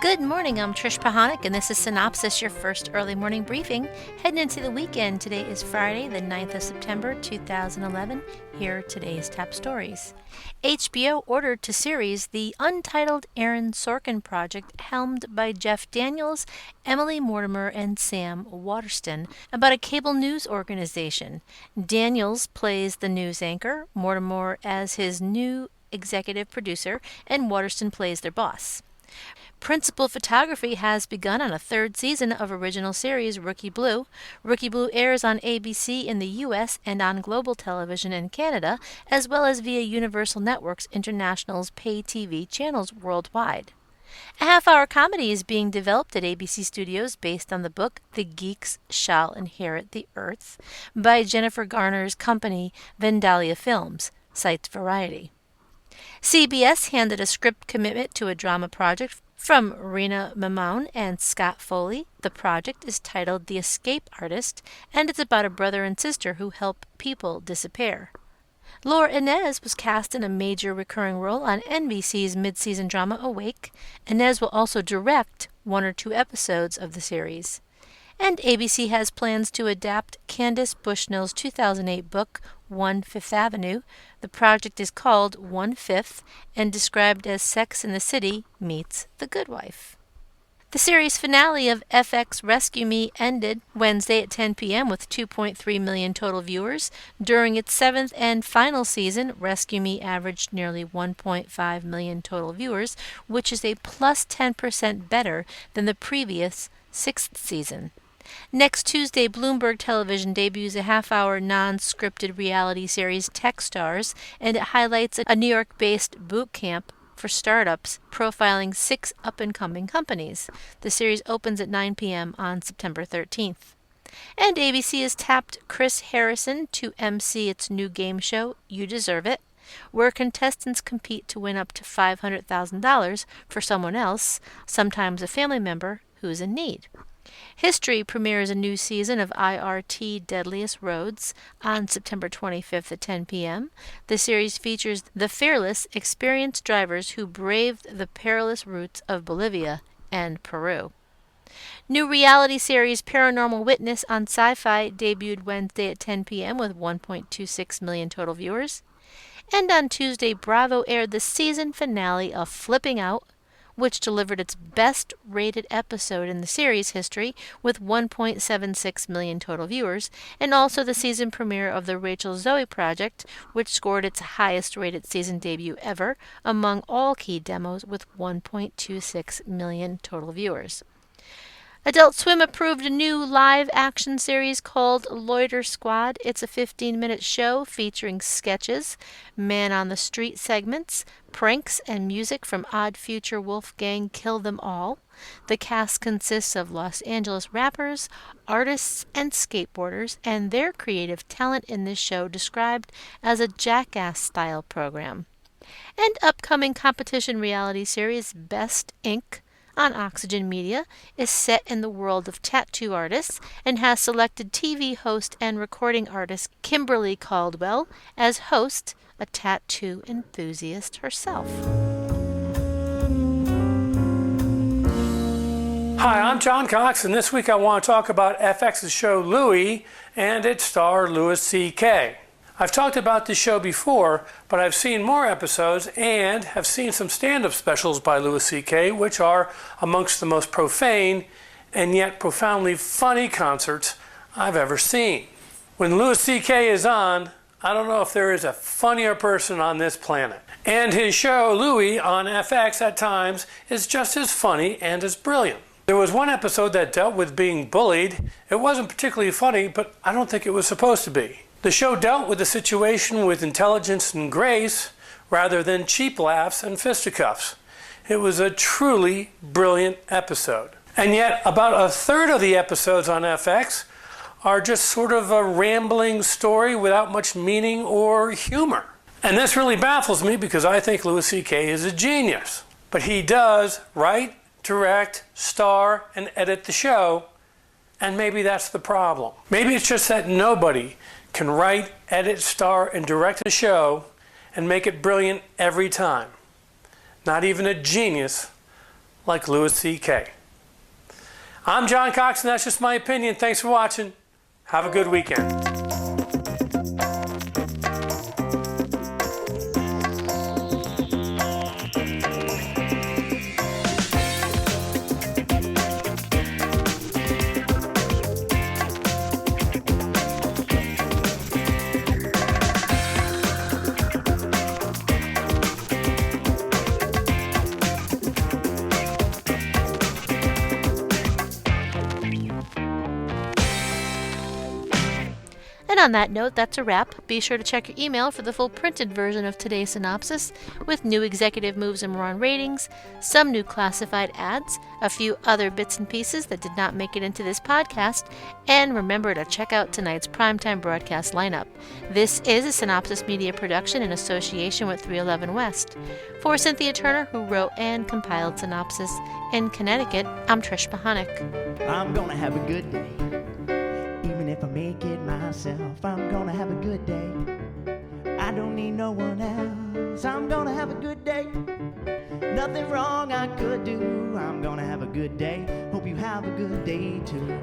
Good morning, I'm Trish Pahanik, and this is Cynopsis, your first early morning briefing. Heading into the weekend, today is Friday, the 9th of September, 2011. Here are today's top stories. HBO ordered to series the untitled Aaron Sorkin project helmed by Jeff Daniels, Emily Mortimer, and Sam Waterston about a cable news organization. Daniels plays the news anchor, Mortimer as his new executive producer, and Waterston plays their boss. Principal photography has begun on a third season of original series Rookie Blue. Rookie Blue airs on ABC in the U.S. and on Global Television in Canada, as well as via Universal Networks International's pay TV channels worldwide. A half-hour comedy is being developed at ABC Studios based on the book The Geeks Shall Inherit the Earth by Jennifer Garner's company Vandalia Films, cites Variety. CBS handed a script commitment to a drama project from Rena Mamone and Scott Foley. The project is titled The Escape Artist, and it's about a brother and sister who help people disappear. Laura Inez was cast in a major recurring role on NBC's mid-season drama Awake. Inez will also direct one or two episodes of the series. And ABC has plans to adapt Candace Bushnell's 2008 book, One Fifth Avenue. The project is called One Fifth and described as Sex and the City meets The Good Wife. The series finale of FX Rescue Me ended Wednesday at 10 p.m. with 2.3 million total viewers. During its seventh and final season, Rescue Me averaged nearly 1.5 million total viewers, which is a plus 10% better than the previous sixth season. Next Tuesday, Bloomberg Television debuts a half-hour non-scripted reality series, Techstars, and it highlights a New York-based boot camp for startups profiling 6 up-and-coming companies. The series opens at 9 p.m. on September 13th. And ABC has tapped Chris Harrison to MC its new game show, You Deserve It, where contestants compete to win up to $500,000 for someone else, sometimes a family member, who's in need. History premieres a new season of IRT Deadliest Roads on September 25th at 10 p.m. The series features the fearless, experienced drivers who braved the perilous routes of Bolivia and Peru. New reality series Paranormal Witness on Sci-Fi debuted Wednesday at 10 p.m. with 1.26 million total viewers. And on Tuesday, Bravo aired the season finale of Flipping Out, which delivered its best-rated episode in the series history with 1.76 million total viewers, and also the season premiere of the Rachel Zoe Project, which scored its highest-rated season debut ever among all key demos with 1.26 million total viewers. Adult Swim approved a new live-action series called Loiter Squad. It's a 15-minute show featuring sketches, man-on-the-street segments, pranks, and music from Odd Future Wolfgang Kill Them All. The cast consists of Los Angeles rappers, artists, and skateboarders, and their creative talent in this show described as a Jackass-style program. And upcoming competition reality series Best Inc. on Oxygen Media is set in the world of tattoo artists and has selected TV host and recording artist Kimberly Caldwell as host, a tattoo enthusiast herself. Hi, I'm John Cox, and this week I want to talk about FX's show Louie and its star Louis C.K. I've talked about this show before, but I've seen more episodes and have seen some stand-up specials by Louis C.K., which are amongst the most profane and yet profoundly funny concerts I've ever seen. When Louis C.K. is on, I don't know if there is a funnier person on this planet. And his show, Louie, on FX at times is just as funny and as brilliant. There was one episode that dealt with being bullied. It wasn't particularly funny, but I don't think it was supposed to be. The show dealt with the situation with intelligence and grace rather than cheap laughs and fisticuffs. It was a truly brilliant episode. And yet, about a third of the episodes on FX are just sort of a rambling story without much meaning or humor. And this really baffles me because I think Louis C.K. is a genius. But he does write, direct, star, and edit the show, and maybe that's the problem. Maybe it's just that nobody can write, edit, star, and direct a show and make it brilliant every time. Not even a genius like Louis C.K. I'm John Cox, and that's just my opinion. Thanks for watching. Have a good weekend. And on that note, that's a wrap. Be sure to check your email for the full printed version of today's synopsis, with new executive moves and more on ratings, some new classified ads, a few other bits and pieces that did not make it into this podcast, and remember to check out tonight's primetime broadcast lineup. This is a Cynopsis Media production in association with 311 West. For Cynthia Turner, who wrote and compiled Cynopsis in Connecticut, I'm Trish Pahanik. I'm gonna have a good day. Even if I make it myself, I'm gonna have a good day. I don't need no one else. I'm gonna have a good day. Nothing wrong I could do. I'm gonna have a good day. Hope you have a good day too.